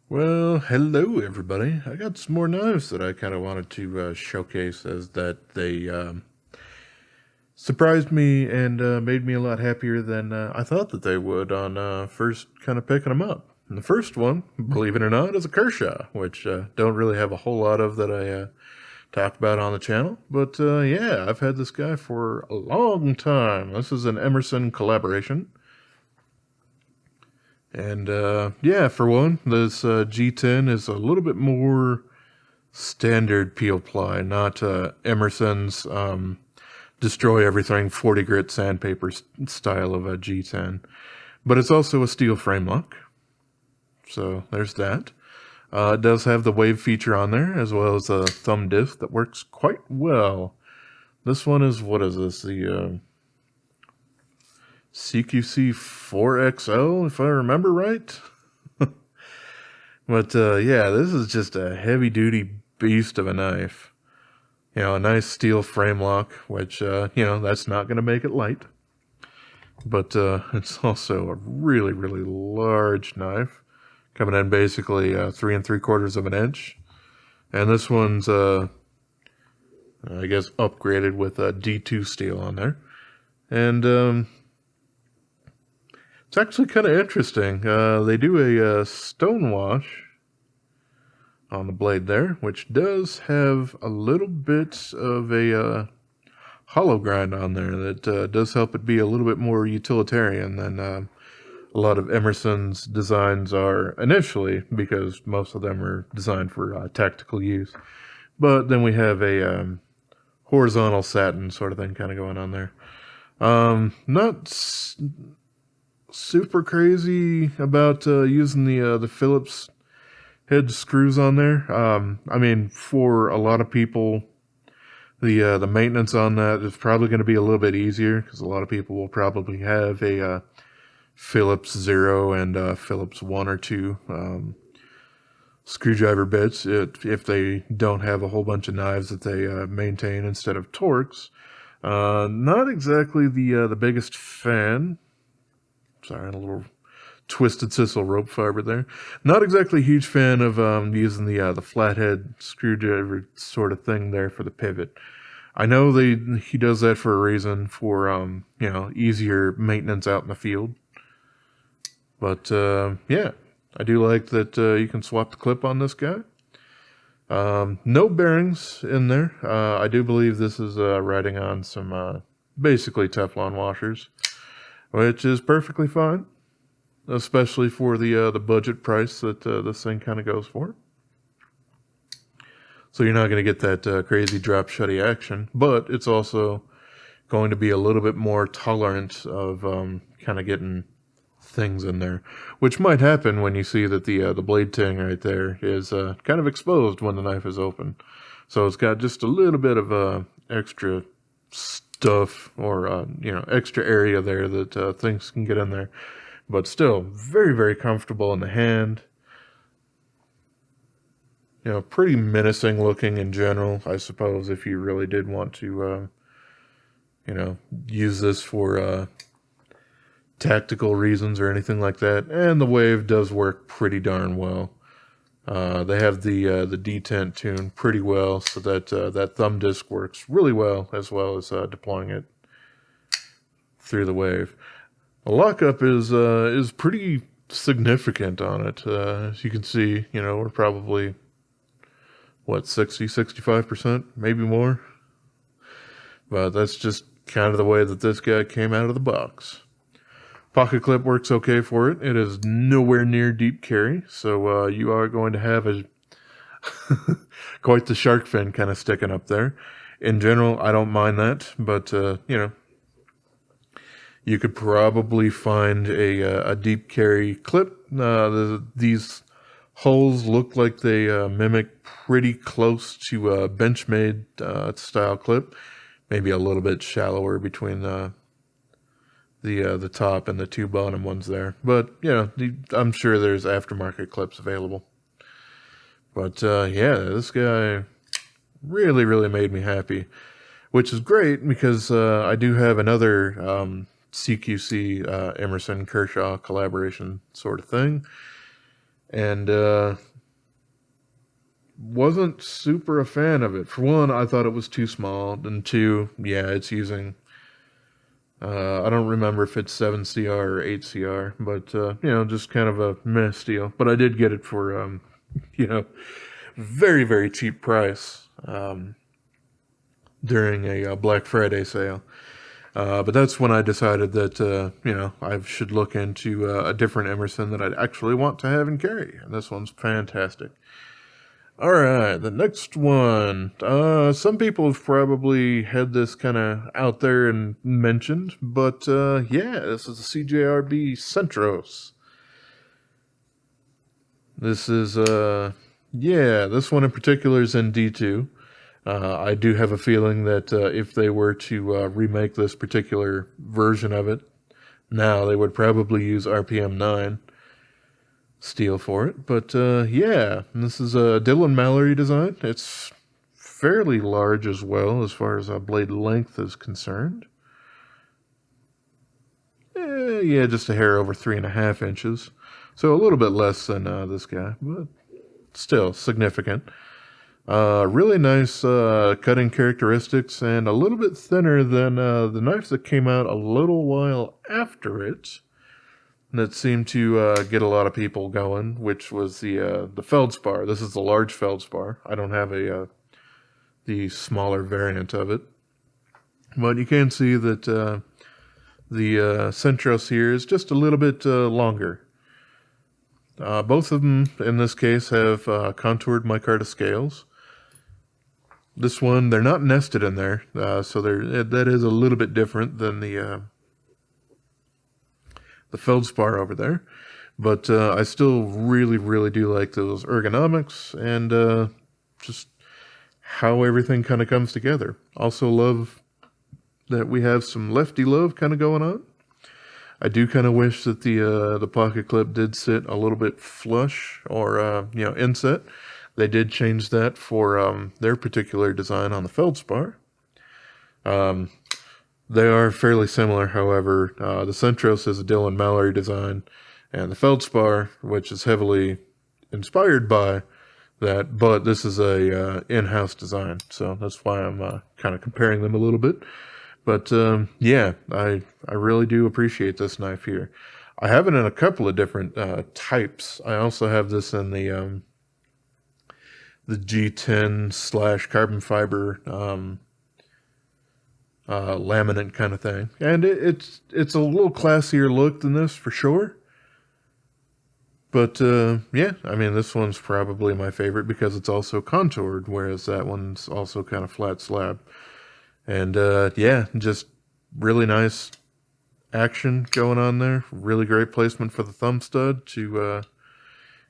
Well, hello everybody. I got some more knives that I kind of wanted to showcase, as that they surprised me and made me a lot happier than I thought that they would on first kind of picking them up. And the first one, believe it or not, is a Kershaw, which don't really have a whole lot of that I talked about on the channel. But yeah, I've had this guy for a long time. This is an Emerson collaboration. And yeah, for one, this G10 is a little bit more standard peel ply, not Emerson's destroy everything 40 grit sandpaper style of a G10. But it's also a steel frame lock, so there's that. It does have the wave feature on there, as well as a thumb disc that works quite well. This one is, what is this, the CQC 4XL, if I remember right? But yeah, this is just a heavy-duty beast of a knife. You know, a nice steel frame lock, which, you know, that's not going to make it light. But it's also a really, really large knife, coming in basically 3 3/4 of an inch. And this one's, I guess, upgraded with a D2 steel on there. And it's actually kind of interesting. They do a stone wash on the blade there, which does have a little bit of a hollow grind on there that does help it be a little bit more utilitarian than a lot of Emerson's designs are initially, because most of them are designed for tactical use. But then we have a horizontal satin sort of thing kind of going on there. Not super crazy about using the Phillips head screws on there. I mean, for a lot of people, the maintenance on that is probably going to be a little bit easier, because a lot of people will probably have a Phillips 0 and Phillips 1 or 2 screwdriver bits if they don't have a whole bunch of knives that they maintain instead of Torx. Not exactly the biggest fan. Sorry, a little twisted sisal rope fiber there. Not exactly a huge fan of using the flathead screwdriver sort of thing there for the pivot. I know he does that for a reason, for you know, easier maintenance out in the field. But yeah, I do like that you can swap the clip on this guy. No bearings in there. I do believe this is riding on some basically Teflon washers, which is perfectly fine, especially for the budget price that this thing kind of goes for. So you're not going to get that crazy drop shutty action, but it's also going to be a little bit more tolerant of kind of getting things in there, which might happen when you see that the blade tang right there is kind of exposed when the knife is open. So it's got just a little bit of extra stuff, or you know, extra area there that things can get in there, but still very, very comfortable in the hand. You know, pretty menacing looking in general, I suppose, if you really did want to you know, use this for tactical reasons or anything like that. And the wave does work pretty darn well. They have the detent tuned pretty well, so that that thumb disc works really well as deploying it through the wave. The lockup is pretty significant on it. As you can see, you know, we're probably, what, 65%, maybe more. But that's just kind of the way that this guy came out of the box. Pocket clip works okay for it. It is nowhere near deep carry, so you are going to have a quite the shark fin kind of sticking up there. In general, I don't mind that, but you know, you could probably find a deep carry clip. These holes look like they mimic pretty close to a Benchmade style clip. Maybe a little bit shallower between the top and the two bottom ones there. But, you know, I'm sure there's aftermarket clips available. But, yeah, this guy really, really made me happy, which is great, because I do have another CQC Emerson Kershaw collaboration sort of thing. and wasn't super a fan of it. For one, I thought it was too small, and two, yeah, it's using I don't remember if it's 7CR or 8CR, but just kind of a meh deal. But I did get it for very, very cheap price during a Black Friday sale. But that's when I decided that I should look into a different Emerson that I'd actually want to have and carry, and this one's fantastic. All right, the next one. Some people have probably had this kind of out there and mentioned, but this is the CJRB Centros. This is this one in particular is in D2. I do have a feeling that if they were to remake this particular version of it now, they would probably use RPM 9 steel for it. But this is a Dylan Mallory design. It's fairly large as well as far as blade length is concerned. Just a hair over 3.5 inches. So a little bit less than this guy, but still significant. Really nice cutting characteristics, and a little bit thinner than the knife that came out a little while after it that seemed to get a lot of people going, which was the Feldspar. This is the large Feldspar. I don't have the smaller variant of it, but you can see that the Centros here is just a little bit longer. Both of them, in this case, have contoured micarta scales. This one, they're not nested in there, so that is a little bit different than the Feldspar over there. But I still really, really do like those ergonomics and just how everything kind of comes together. Also love that we have some lefty love kind of going on. I do kind of wish that the pocket clip did sit a little bit flush or inset. They did change that for their particular design on the Feldspar. They are fairly similar, however. The Centros is a Dylan Mallory design, and the Feldspar, which is heavily inspired by that, but this is a in-house design, so that's why I'm kind of comparing them a little bit. But I really do appreciate this knife here. I have it in a couple of different types. I also have this in the G10 / carbon fiber laminate kind of thing, and it's a little classier look than this for sure. But this one's probably my favorite because it's also contoured, whereas that one's also kind of flat slab. And just really nice action going on there. Really great placement for the thumb stud to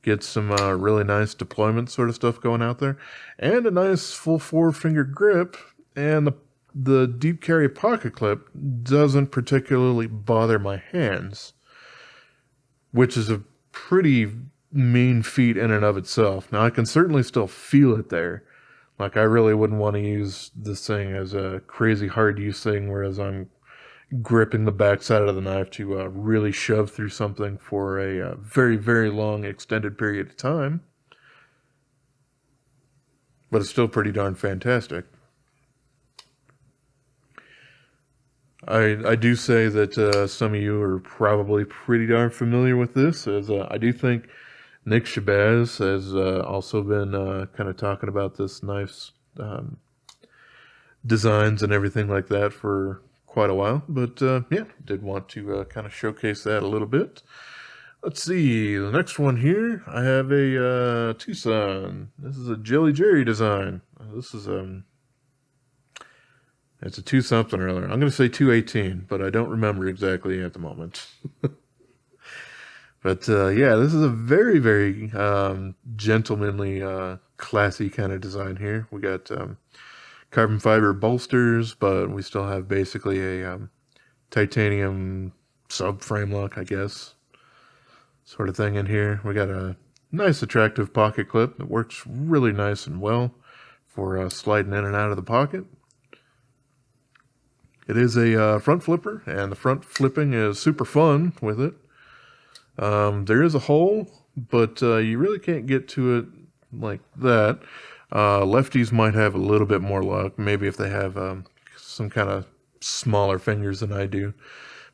get some really nice deployment sort of stuff going out there. And a nice full 4-finger grip. And the deep carry pocket clip doesn't particularly bother my hands, which is a pretty mean feat in and of itself. Now, I can certainly still feel it there. Like, I really wouldn't want to use this thing as a crazy hard use thing, whereas I'm gripping the backside of the knife to really shove through something for a very, very long extended period of time. But it's still pretty darn fantastic. I do say that some of you are probably pretty darn familiar with this, as I do think Nick Shabazz has also been kind of talking about this knife's designs and everything like that for quite a while. But did want to kind of showcase that a little bit. Let's see, the next one here, I have a TwoSun. This is a Jelly Jerry design. This is it's a 2 something or other. I'm going to say 218, but I don't remember exactly at the moment. But this is a very, very gentlemanly, classy kind of design here. We got carbon fiber bolsters, but we still have basically a titanium subframe lock, I guess, sort of thing in here. We got a nice, attractive pocket clip that works really nice and well for sliding in and out of the pocket. It is a front flipper, and the front flipping is super fun with it. There is a hole but you really can't get to it like that. Lefties might have a little bit more luck, maybe if they have some kind of smaller fingers than I do.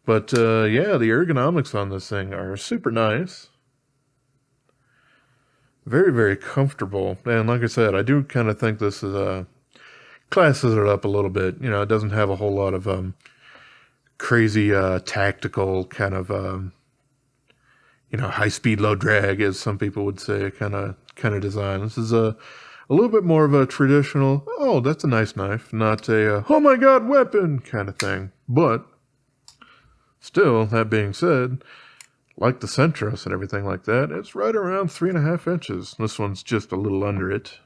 But yeah, the ergonomics on this thing are super nice. Very, very comfortable. And like I said, I do kind of think this is classes it up a little bit. You know, it doesn't have a whole lot of crazy tactical kind of you know, high speed, low drag, as some people would say, kind of design. This is a little bit more of a traditional, oh, that's a nice knife, not a oh my god, weapon kind of thing. But still, that being said, like the Centros and everything like that, it's right around 3.5 inches. This one's just a little under it.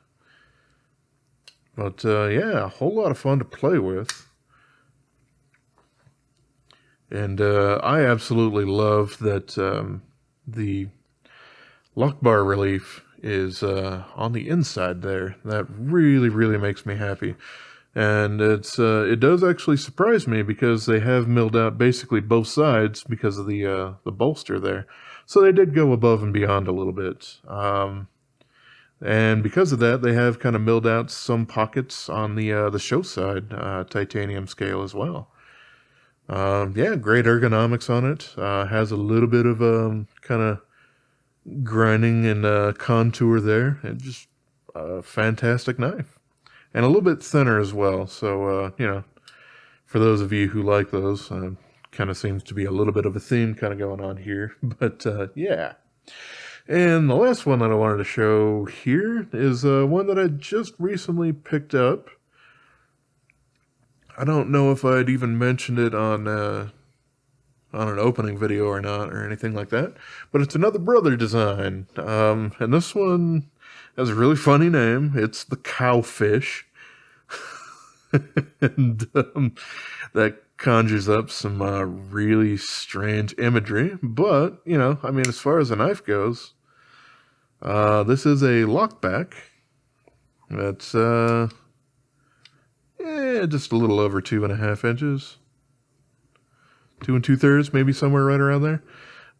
But yeah, a whole lot of fun to play with. And I absolutely love that the lock bar relief is on the inside there. That really, really makes me happy. And it does actually surprise me because they have milled out basically both sides because of the bolster there. So they did go above and beyond a little bit. And because of that, they have kind of milled out some pockets on the show side titanium scale as well. Yeah, great ergonomics on it. Has a little bit of kind of grinding and contour there. And just a fantastic knife. And a little bit thinner as well. So, you know, for those of you who like those, kind of seems to be a little bit of a theme kind of going on here. But, yeah. And the last one that I wanted to show here is one that I just recently picked up. I don't know if I'd even mentioned it on an opening video or not, or anything like that. But it's another brother design. And this one has a really funny name. It's the Cowfish. And that conjures up some really strange imagery. But, you know, I mean, as far as a knife goes, this is a lockback. That's just a little over 2.5 inches. 2 2/3, maybe somewhere right around there.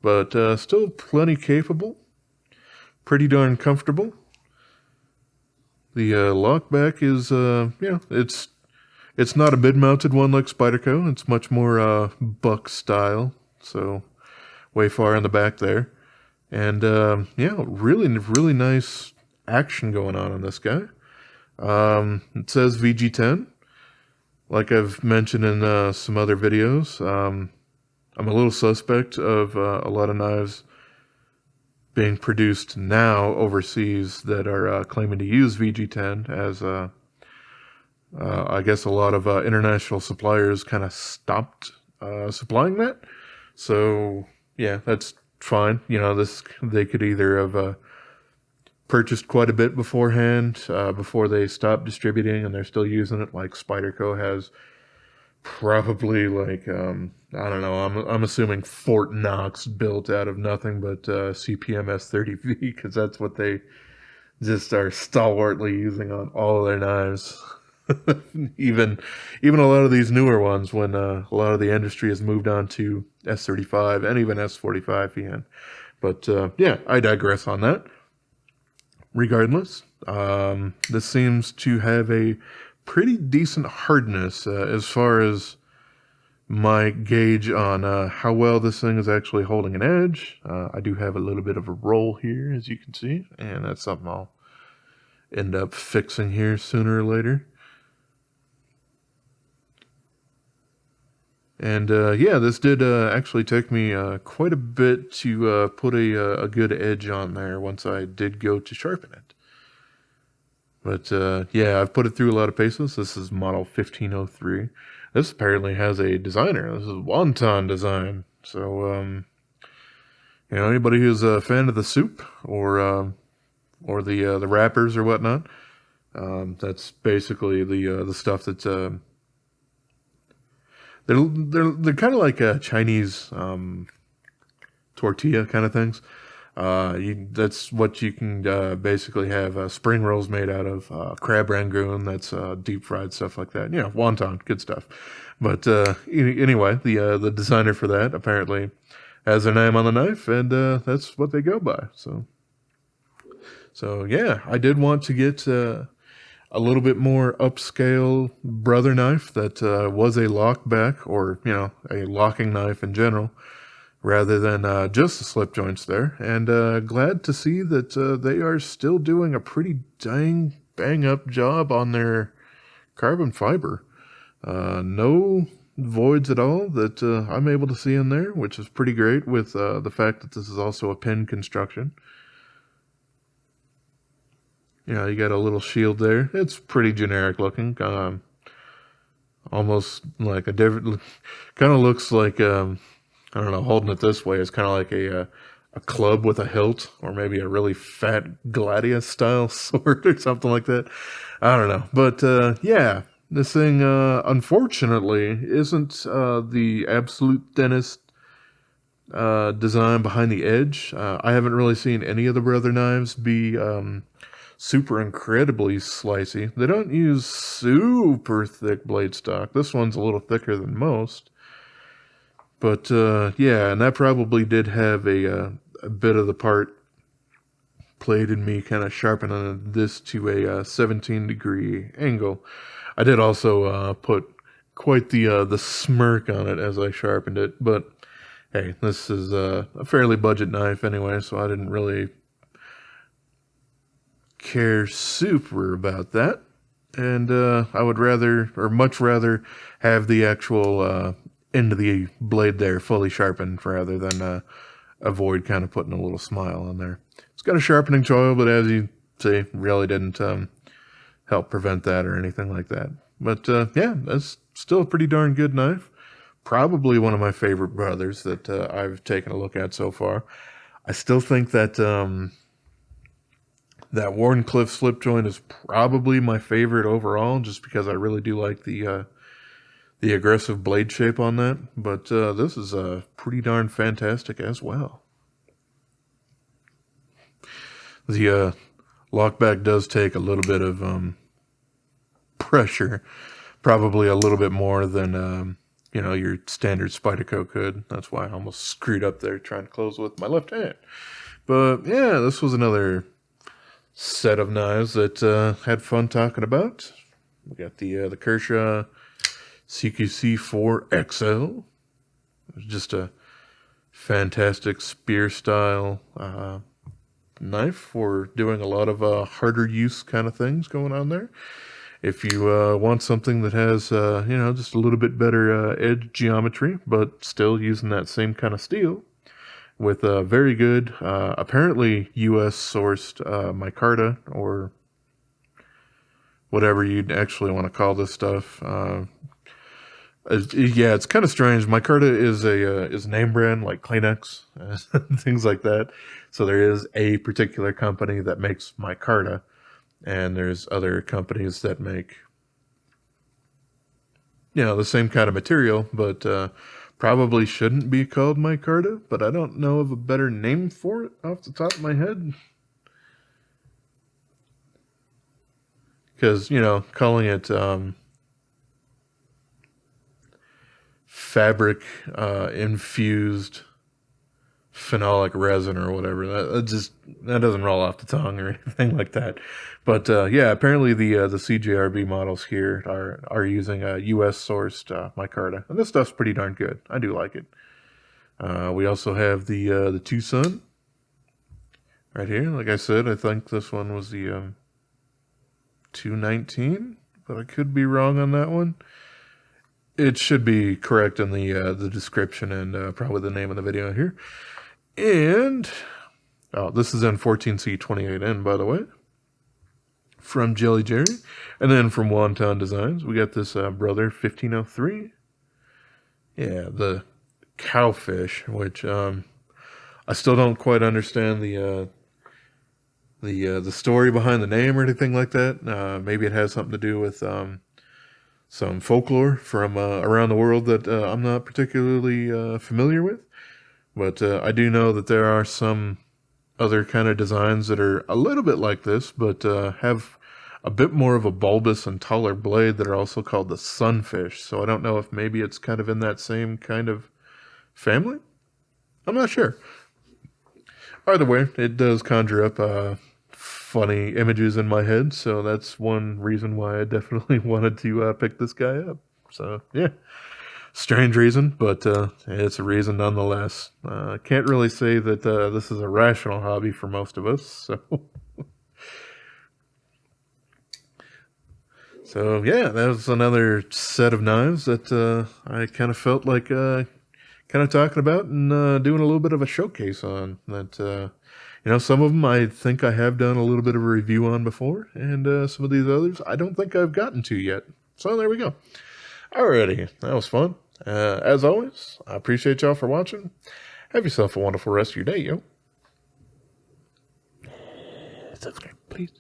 But still plenty capable. Pretty darn comfortable. The lockback is, you know, it's not a mid-mounted one like Spyderco. It's much more buck style. So way far in the back there. And yeah, really, really nice action going on this guy. It says VG10. Like I've mentioned in some other videos, I'm a little suspect of a lot of knives being produced now overseas that are claiming to use VG10 as I guess a lot of international suppliers kind of stopped supplying that. So yeah, that's fine. You know, they could either have purchased quite a bit beforehand before they stopped distributing, and they're still using it. Like Spyderco has probably like I don't know. I'm assuming Fort Knox built out of nothing but CPMS 30V because that's what they just are stalwartly using on all of their knives. even a lot of these newer ones, when a lot of the industry has moved on to S35 and even S45 EN. But yeah, I digress on that. Regardless, this seems to have a pretty decent hardness as far as my gauge on how well this thing is actually holding an edge. I do have a little bit of a roll here, as you can see, and that's something I'll end up fixing here sooner or later. And yeah, this did actually take me quite a bit to put a good edge on there once I did go to sharpen it. But yeah, I've put it through a lot of paces. This is model 1503. This apparently has a designer. This is Wonton design. So, you know, anybody who's a fan of the soup or the wrappers or whatnot, that's basically the stuff that's they're kind of like Chinese tortilla kind of things. That's what you can basically have spring rolls made out of, crab rangoon, that's deep fried stuff like that. You know, wonton, good stuff. But anyway, the designer for that apparently has their name on the knife, and that's what they go by. So yeah, I did want to get a little bit more upscale brother knife that was a lockback, or a locking knife in general, rather than just the slip joints there. And glad to see that they are still doing a pretty dang bang up job on their carbon fiber. No voids at all that I'm able to see in there, which is pretty great with the fact that this is also a pin construction. You got a little shield there. It's pretty generic looking. Almost like a different, kind of looks like, I don't know, holding it this way is kind of like a club with a hilt, or maybe a really fat gladius style sword or something like that. I don't know. But yeah, this thing, unfortunately, isn't the absolute thinnest design behind the edge. I haven't really seen any of the brother knives be super incredibly slicey. They don't use super thick blade stock. This one's a little thicker than most. But yeah, and that probably did have a bit of the part played in me kind of sharpening this to a 17-degree angle. I did also put quite the smirk on it as I sharpened it, but hey, this is a fairly budget knife anyway, so I didn't really care super about that. And I would rather, or much rather, have the actual end of the blade there fully sharpened rather than avoid kind of putting a little smile on there. It's got a sharpening choil, but as you see, really didn't help prevent that or anything like that. But yeah, that's still a pretty darn good knife. Probably one of my favorite brothers that I've taken a look at so far. I still think that that Wardenclyffe slip joint is probably my favorite overall, just because I really do like the aggressive blade shape on that. But this is pretty darn fantastic as well. The lockback does take a little bit of pressure, probably a little bit more than your standard Spyderco could. That's why I almost screwed up there trying to close with my left hand. But yeah, this was another set of knives that had fun talking about. We got the Kershaw CQC4 XL. It's just a fantastic spear style knife for doing a lot of harder use kind of things going on there. If you want something that has just a little bit better edge geometry, but still using that same kind of steel, with a very good, apparently U.S. sourced micarta, or whatever you'd actually want to call this stuff. Yeah, it's kind of strange. Micarta is a name brand like Kleenex, things like that. So there is a particular company that makes micarta, and there's other companies that make the same kind of material, but probably shouldn't be called micarta, but I don't know of a better name for it off the top of my head. Because, calling it fabric infused phenolic resin or whatever, that doesn't roll off the tongue or anything like that. But yeah, apparently the CJRB models here are using a U.S. sourced micarta, and this stuff's pretty darn good. I do like it. We also have the TwoSun right here. Like I said, I think this one was the 219, but I could be wrong on that one. It should be correct in the description and probably the name of the video here. And this is N14C28N, by the way, from Jelly Jerry. And then from Wonton Designs, we got this brother 1503. Yeah, the cowfish, which I still don't quite understand the story behind the name or anything like that. Maybe it has something to do with some folklore from around the world that I'm not particularly familiar with. But I do know that there are some other kind of designs that are a little bit like this, but have a bit more of a bulbous and taller blade that are also called the sunfish. So I don't know if maybe it's kind of in that same kind of family. I'm not sure. Either way, it does conjure up funny images in my head, so that's one reason why I definitely wanted to pick this guy up. So, yeah. Strange reason, but it's a reason nonetheless. Can't really say that this is a rational hobby for most of us, so... So, yeah, that was another set of knives that I kind of felt like kind of talking about and doing a little bit of a showcase on. That, you know, some of them I think I have done a little bit of a review on before, and some of these others I don't think I've gotten to yet. So, there we go. Alrighty, that was fun. As always, I appreciate y'all for watching. Have yourself a wonderful rest of your day, yo. Subscribe, please.